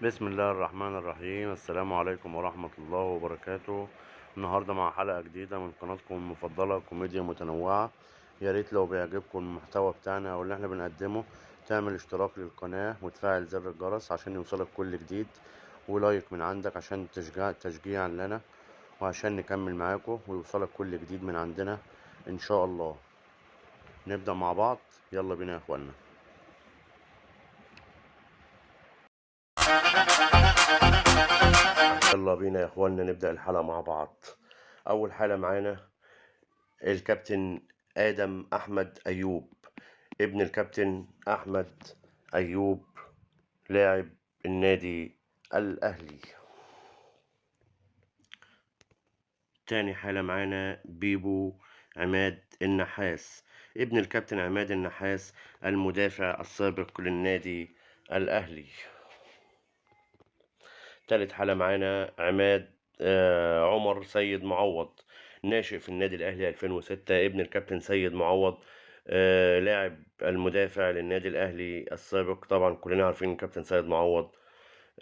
بسم الله الرحمن الرحيم. السلام عليكم ورحمة الله وبركاته. النهاردة مع حلقة جديدة من قناتكم المفضلة كوميديا متنوعة. يا ريت لو بيعجبكم المحتوى بتاعنا او اللي احنا بنقدمه تعمل اشتراك للقناة وتفعل زر الجرس عشان يوصلك كل جديد، ولايك من عندك عشان تشجيعا لنا وعشان نكمل معاكم ويوصلك كل جديد من عندنا ان شاء الله. نبدأ مع بعض. يلا بينا يا اخوانا. يلا بينا يا اخوانا نبدأ الحلقة مع بعض. اول حالة معانا الكابتن آدم أحمد أيوب، ابن الكابتن أحمد أيوب لاعب النادي الأهلي. تاني حالة معانا بيبو عماد النحاس، ابن الكابتن عماد النحاس المدافع السابق للنادي الأهلي. تالت حالة معانا عماد عمر سيد معوض، ناشئ في النادي الأهلي 2006، ابن الكابتن سيد معوض لاعب المدافع للنادي الأهلي السابق. طبعا كلنا عارفين الكابتن سيد معوض.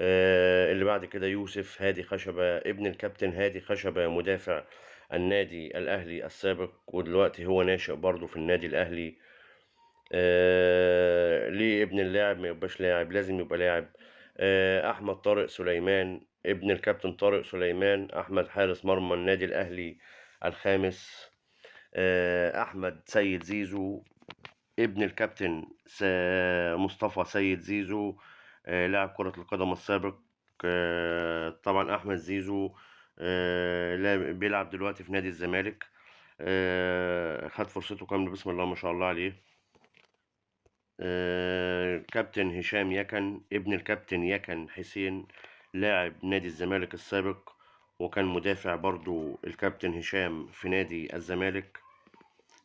اللي بعد كده يوسف هادي خشبة، ابن الكابتن هادي خشبة مدافع النادي الأهلي السابق، ودلوقتي هو ناشئ برضه في النادي الأهلي. ليه ابن اللاعب ما يبقاش لاعب؟ لازم يبقى لاعب. احمد طارق سليمان، ابن الكابتن طارق سليمان، احمد حارس مرمى النادي الاهلي الخامس. احمد سيد زيزو، ابن الكابتن مصطفى سيد زيزو، لاعب كرة القدم السابق. طبعا احمد زيزو بيلعب دلوقتي في نادي الزمالك. خد فرصته كاملة، بسم الله ما شاء الله عليه. كابتن هشام يكن، ابن الكابتن يكن حسين، لاعب نادي الزمالك السابق، وكان مدافع برضو الكابتن هشام في نادي الزمالك.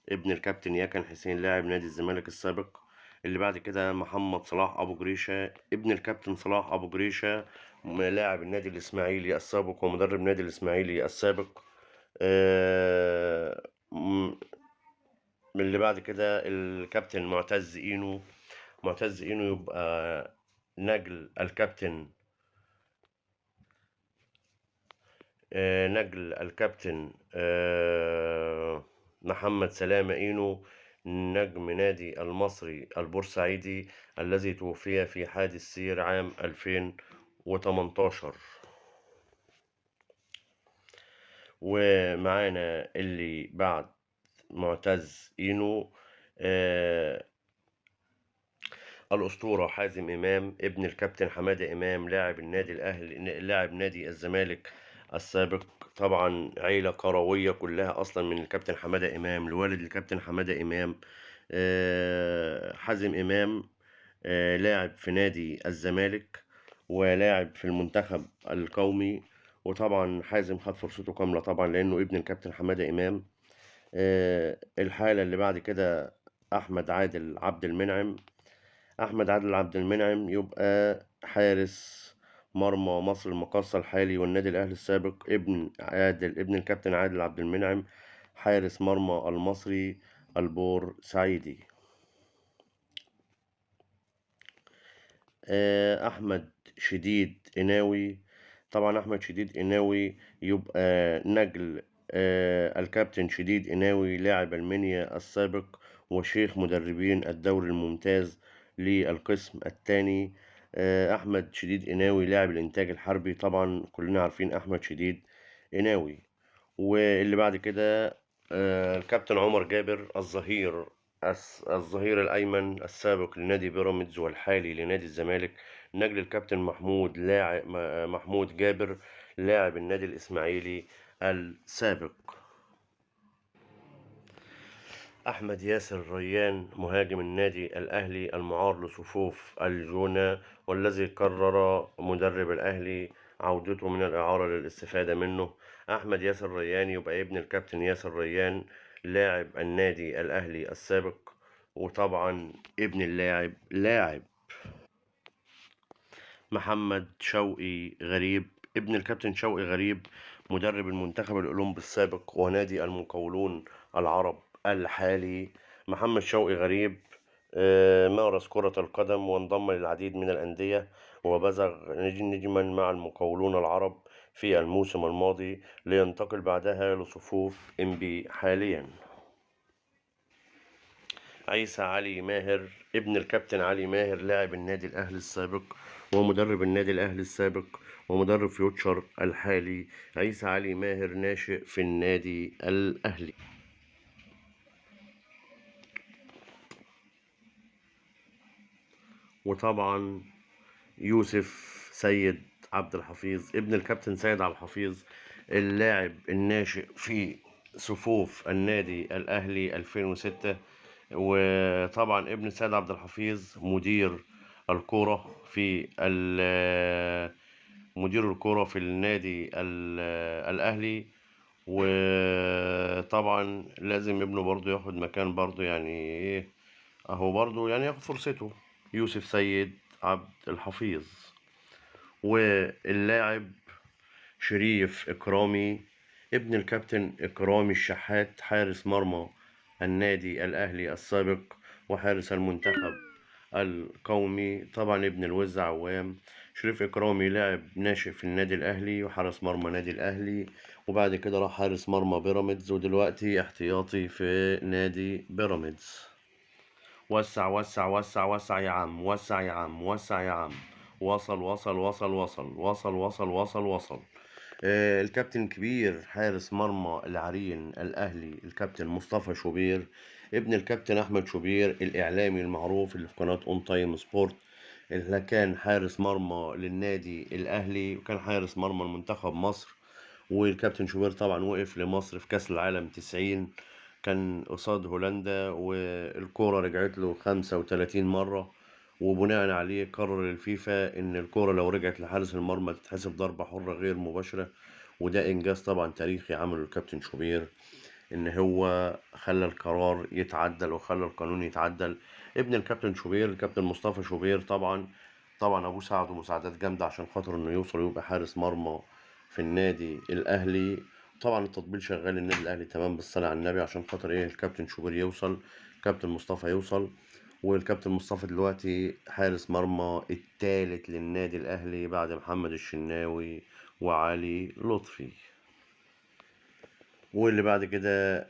ابن الكابتن يكن حسين لاعب نادي الزمالك السابق. اللي بعد كده محمد صلاح أبو جريشة، ابن الكابتن صلاح أبو جريشة، لاعب النادي الإسماعيلي السابق ومدرب نادي الإسماعيلي السابق. آه، م- اللي بعد كده الكابتن معتز إينو. معتز إنه يبقى نجل الكابتن نجل الكابتن محمد سلامة إينو، نجم نادي المصري البورسعيدي الذي توفي في حادث سير عام 2018. ومعانا اللي بعد معتز إينو الأسطورة حازم إمام، ابن الكابتن حمادة إمام، لاعب النادي الأهلي، لاعب نادي الزمالك السابق. طبعا عيلة كروية كلها أصلا من الكابتن حمادة إمام لوالد الكابتن حمادة إمام. حازم إمام لاعب في نادي الزمالك ولاعب في المنتخب القومي. وطبعا حازم خد فرصته كاملة طبعا لأنه ابن الكابتن حمادة إمام. الحالة اللي بعد كده أحمد عادل عبد المنعم. أحمد عادل عبد المنعم يبقى حارس مرمى مصر المقاصة الحالي والنادي الأهلي السابق، ابن الكابتن عادل عبد المنعم، حارس مرمى المصري البورسعيدي. أحمد شديد قناوي. طبعا أحمد شديد قناوي يبقى نجل الكابتن شديد قناوي، لاعب المنيا السابق وشيخ مدربين الدوري الممتاز للقسم الثاني. أحمد شديد قناوي لاعب الإنتاج الحربي. طبعا كلنا عارفين أحمد شديد قناوي. واللي بعد كده الكابتن عمر جابر الظهير، الظهير الأيمن السابق لنادي بيراميدز والحالي لنادي الزمالك. نجل الكابتن محمود جابر، لاعب النادي الإسماعيلي السابق. أحمد ياسر ريان، مهاجم النادي الأهلي المعار لصفوف الجونة، والذي قرر مدرب الأهلي عودته من الإعارة للاستفادة منه. أحمد ياسر ريان يبقى ابن الكابتن ياسر ريان، لاعب النادي الأهلي السابق، وطبعا ابن اللاعب لاعب. محمد شوقي غريب، ابن الكابتن شوقي غريب، مدرب المنتخب الأولمبي السابق ونادي المقاولون العرب الحالي. محمد شوقي غريب مارس كرة القدم وانضم للعديد من الأندية، وبزغ نجما مع المقاولون العرب في الموسم الماضي، لينتقل بعدها لصفوف إنبي حاليا. عيسى علي ماهر ابن الكابتن علي ماهر لاعب النادي الأهلي السابق ومدرب النادي الأهلي السابق ومدرب فيوتشر الحالي. عيسى علي ماهر ناشئ في النادي الأهلي. وطبعا يوسف سيد عبد الحفيظ ابن الكابتن سيد عبد الحفيظ، اللاعب الناشئ في صفوف النادي الأهلي 2006. وطبعا ابن سيد عبد الحفيظ مدير الكرة في النادي الأهلي. وطبعا لازم ابنه برضه ياخد مكان برضه، يعني ايه، اهو برضه يعني ياخد فرصته. يوسف سيد عبد الحفيظ. واللاعب شريف إكرامي ابن الكابتن إكرامي الشحات، حارس مرمى النادي الأهلي السابق وحارس المنتخب القومي، طبعا ابن الوز عوام. شريف إكرامي لاعب ناشئ في النادي الأهلي وحارس مرمى نادي الأهلي، وبعد كده راح حارس مرمى بيراميدز، ودلوقتي احتياطي في نادي بيراميدز. وسع وسع وسع وسع يا عم، وسع يا عم، وسع يا عم. وصل وصل وصل وصل وصل وصل وصل وصل. الكابتن الكبير حارس مرمى العرين الأهلي الكابتن مصطفى شوبير ابن الكابتن أحمد شوبير الإعلامي المعروف اللي في قناة أون تايم سبورت، اللي كان حارس مرمى للنادي الأهلي وكان حارس مرمى لمنتخب مصر. والكابتن شوبير طبعا وقف لمصر في كأس العالم 90، كان قصاد هولندا والكورة رجعت له 35 مرة، وبناء عليه قرر الفيفا إن الكورة لو رجعت لحارس المرمى تتحسب ضربة حرة غير مباشرة. وده إنجاز طبعا تاريخي عمله الكابتن شوبير، إن هو خلى القرار يتعدل وخلى القانون يتعدل. ابن الكابتن شوبير الكابتن مصطفى شوبير طبعا أبوه ساعده مساعدات جامدة عشان خاطر إنه يوصل ويبقى حارس مرمى في النادي الأهلي. طبعا التطبيل شغال النادي الأهلي تمام بالصلاة على النبي عشان خاطر إيه الكابتن شوبير يوصل، كابتن مصطفى يوصل. والكابتن مصطفى دلوقتي حارس مرمى التالت للنادي الأهلي بعد محمد الشناوي وعلي لطفي. واللي بعد كده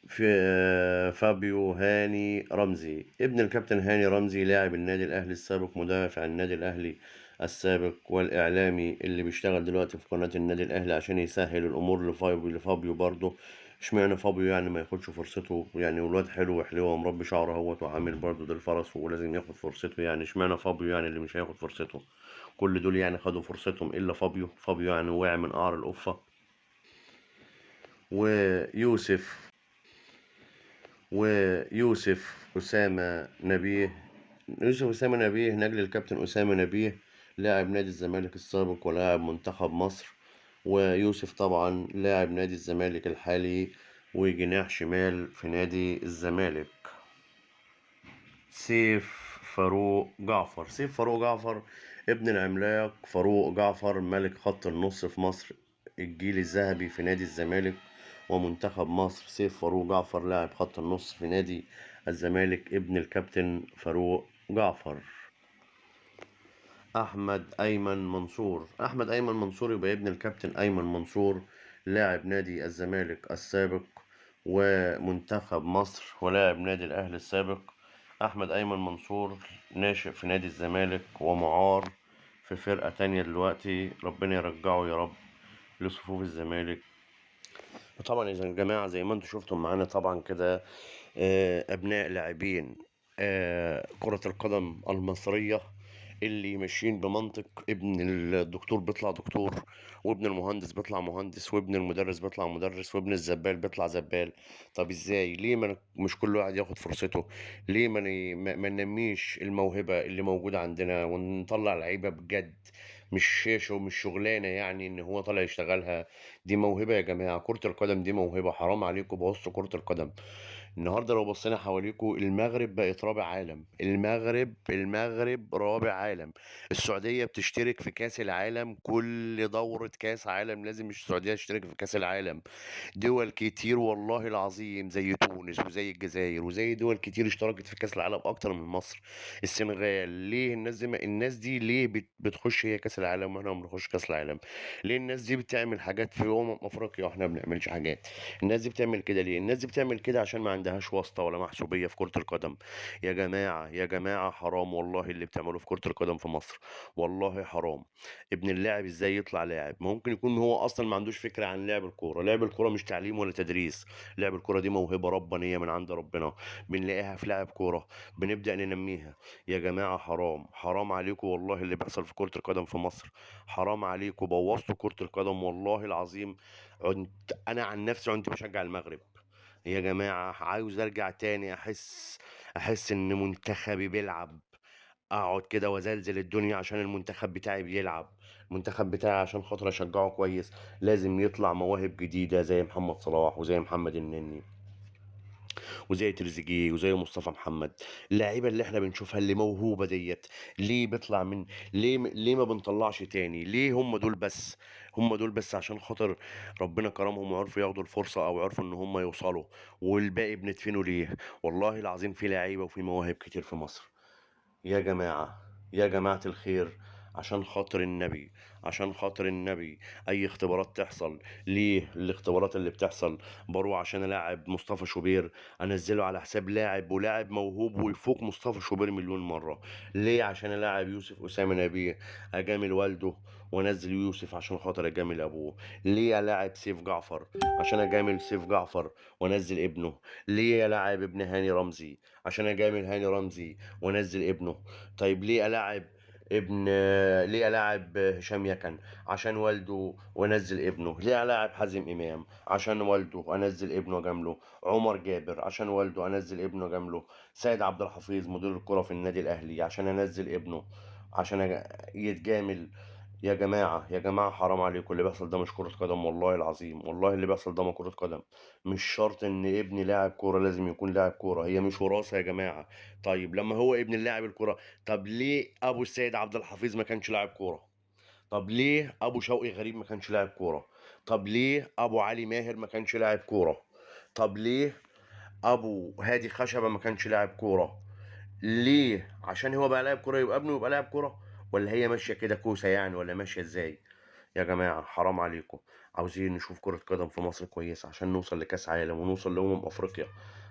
في فابيو هاني رمزي ابن الكابتن هاني رمزي لاعب النادي الأهلي السابق، مدافع النادي الأهلي السابق والإعلامي اللي بيشتغل دلوقتي في قناة النادي الأهلي عشان يسهل الأمور لفابيو برضه. اشمعنى فابيو يعني ما ياخدش فرصته؟ يعني ولاد حلو وحلوة ومربي شعره اهوت وعامل برضه ده الفرس ولازم ياخد فرصته، يعني اشمعنى فابيو يعني اللي مش هياخد فرصته؟ كل دول يعني خدوا فرصتهم إلا فابيو يعني وقع من قعر القفة. ويوسف ويوسف أسامة نبيه يوسف أسامة نبيه نجل الكابتن أسامة نبيه، لاعب نادي الزمالك السابق ولاعب منتخب مصر. ويوسف طبعا لاعب نادي الزمالك الحالي وجناح شمال في نادي الزمالك. سيف فاروق جعفر ابن العملاق فاروق جعفر ملك خط النص في مصر، الجيل الذهبي في نادي الزمالك ومنتخب مصر. سيف فاروق جعفر لاعب خط النص في نادي الزمالك ابن الكابتن فاروق جعفر. أحمد أيمن منصور يبقى ابن الكابتن أيمن منصور، لاعب نادي الزمالك السابق ومنتخب مصر ولاعب نادي الأهلي السابق. أحمد أيمن منصور ناشئ في نادي الزمالك ومعار في فرقة تانية دلوقتي، ربنا يرجعه يا رب لصفوف الزمالك. وطبعا إذا الجماعة زي ما انتم شفتم معانا طبعا كده أبناء لاعبين كرة القدم المصرية اللي ماشيين بمنطق ابن الدكتور بيطلع دكتور، وابن المهندس بيطلع مهندس، وابن المدرس بيطلع مدرس، وابن الزبال بيطلع زبال. طب ازاي؟ ليه ما مش كل واحد ياخد فرصته؟ ليه ما ننميش الموهبة اللي موجودة عندنا ونطلع لعيبة بجد؟ مش شاشة ومش شغلانة يعني ان هو طالع يشتغلها. دي موهبة يا جماعة، كرة القدم دي موهبة، حرام عليكم بوظتوا كرة القدم. النهارده لو بصينا حواليكوا المغرب بقت رابع عالم. المغرب رابع عالم. السعودية بتشترك في كأس العالم، كل دورة كأس عالم لازم السعودية تشترك في كأس العالم. دول كتير والله العظيم زي تونس وزي الجزائر وزي دول كتير اشتركت في كأس العالم اكتر من مصر. السنغال، ليه الناس دي ليه بتخش هي كأس العالم واحنا ما بنخش كأس العالم؟ ليه الناس دي بتعمل حاجات في افريقيا واحنا ما بنعملش حاجات؟ الناس دي بتعمل كده ليه؟ الناس دي بتعمل كده عشان ما عندهاش واسطة ولا محسوبية في كرة القدم. يا جماعة يا جماعة حرام والله اللي بتعملوه في كرة القدم في مصر. والله حرام. ابن اللاعب ازاي يطلع لاعب؟ ممكن يكون هو اصلا ما عندوش فكرة عن لعب الكورة. لعب الكورة مش تعليم ولا تدريس. لعب الكورة دي موهبة ربانية من عند ربنا، بنلاقيها في لاعب كورة، بنبدأ ننميها. يا جماعة حرام، حرام عليكم والله اللي بيحصل في كرة القدم في مصر. حرام عليكم، بوظتوا كرة القدم والله العظيم. انا عن نفسي كنت بشجع المغرب. يا جماعة عاوز ارجع تاني احس ان منتخبي بيلعب. اقعد كده وازلزل الدنيا عشان المنتخب بتاعي بيلعب. المنتخب بتاعي عشان خاطر اشجعه كويس لازم يطلع مواهب جديدة زي محمد صلاح وزي محمد النني وزي تريزيجيه وزي مصطفى محمد. اللعيبه اللي احنا بنشوفها اللي موهوبه ديت، ليه بيطلع من ليه ما بنطلعش تاني؟ ليه هم دول بس؟ هم دول بس عشان خاطر ربنا كرمهم وعرفوا ياخدوا الفرصه او عرفوا ان هم يوصلوا، والباقي بندفنه ليه؟ والله العظيم في لعيبه وفي مواهب كتير في مصر. يا جماعة، يا جماعة الخير، عشان خاطر النبي، عشان خاطر النبي، أي اختبارات تحصل. ليه الاختبارات اللي بتحصل؟ بروح عشان ألاعب مصطفى شوبير أنزله على حساب لاعب ولاعب موهوب ويفوق مصطفى شوبير مليون مرة. ليه عشان ألاعب يوسف أسامة نبيه أجامل والده وأنزل يوسف عشان خاطر أجامل أبوه؟ ليه ألاعب سيف جعفر عشان أجامل سيف جعفر وأنزل ابنه؟ ليه ألاعب ابن هاني رمزي عشان أجامل هاني رمزي وانزل ابنه؟ طيب ليه الاعب هشام يكن عشان والده وانزل ابنه؟ ليه الاعب حازم امام عشان والده وانزل ابنه جامله؟ عمر جابر عشان والده انزل ابنه جامله؟ سيد عبد الحفيظ مدير الكرة في النادي الاهلي عشان انزل ابنه يتجامل؟ يا جماعة يا جماعة حرام عليكم، اللي بيحصل ده مش كرة قدم والله العظيم. والله اللي بيحصل ده ما كرة قدم. مش شرط ان ابني لاعب كورة لازم يكون لاعب كورة، هي مش وراثة يا جماعة. طيب لما هو ابن اللاعب الكورة، طب ليه ابو السيد عبد الحفيظ ما كانش لاعب كورة؟ طب ليه ابو شوقي غريب ما كانش لاعب كورة؟ طب ليه ابو علي ماهر ما كانش لاعب كورة؟ طب ليه ابو هادي خشبة ما كانش لاعب كورة؟ ليه؟ عشان هو بقى لاعب كورة يبقى ابنه يبقى لاعب كورة؟ ولا هي ماشية كده كوسة يعني، ولا ماشية ازاي؟ يا جماعة حرام عليكم. عاوزين نشوف كرة قدم في مصر كويسة عشان نوصل لكأس عالم ونوصل لأمم أفريقيا.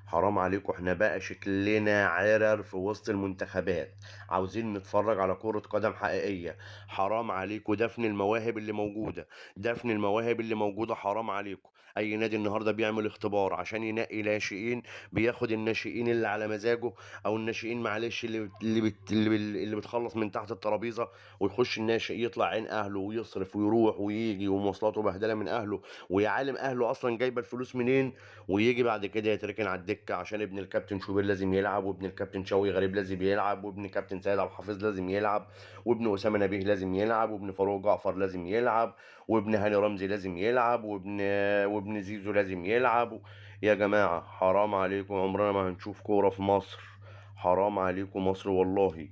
حرام عليكم، احنا بقى شكلنا عرر في وسط المنتخبات. عاوزين نتفرج على كرة قدم حقيقية. حرام عليكم، دفن المواهب اللي موجودة. دفن المواهب اللي موجودة حرام عليكم. أي نادي النهاردة بيعمل اختبار عشان ينقي ناشئين، بياخد الناشئين اللي على مزاجه، أو الناشئين معلش اللي بتخلص من تحت الترابيزة، ويخش الناشئ يطلع عين اهله ويصرف ويروح ويجي ومواصلاته بهدله من اهله، ويعلم اهله اصلا جايبه الفلوس منين، ويجي بعد كده يتركن على الدكه عشان ابن الكابتن شوبير لازم يلعب، وابن الكابتن شوقي غريب لازم يلعب، وابن كابتن سيد عبد الحفيظ لازم يلعب، وابن اسامه نبيه لازم يلعب، وابن فاروق جعفر لازم يلعب، وابن هاني رمزي لازم يلعب، وابن زيزو لازم يلعب. يا جماعه حرام عليكم، عمرنا ما هنشوف كوره في مصر. حرام عليكم مصر والله.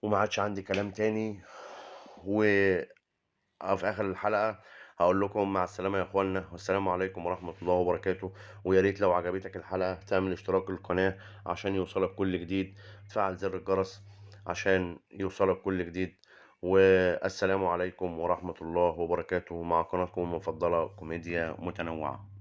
وما عادش عندي كلام تاني. وفي آخر الحلقة هقول لكم مع السلامة يا اخوانا، والسلام عليكم ورحمة الله وبركاته. ويا ريت لو عجبتك الحلقة تعمل اشتراك للقناة عشان يوصلك كل جديد، تفعل زر الجرس عشان يوصلك كل جديد. والسلام عليكم ورحمة الله وبركاته، مع قناتكم المفضلة كوميديا متنوعة.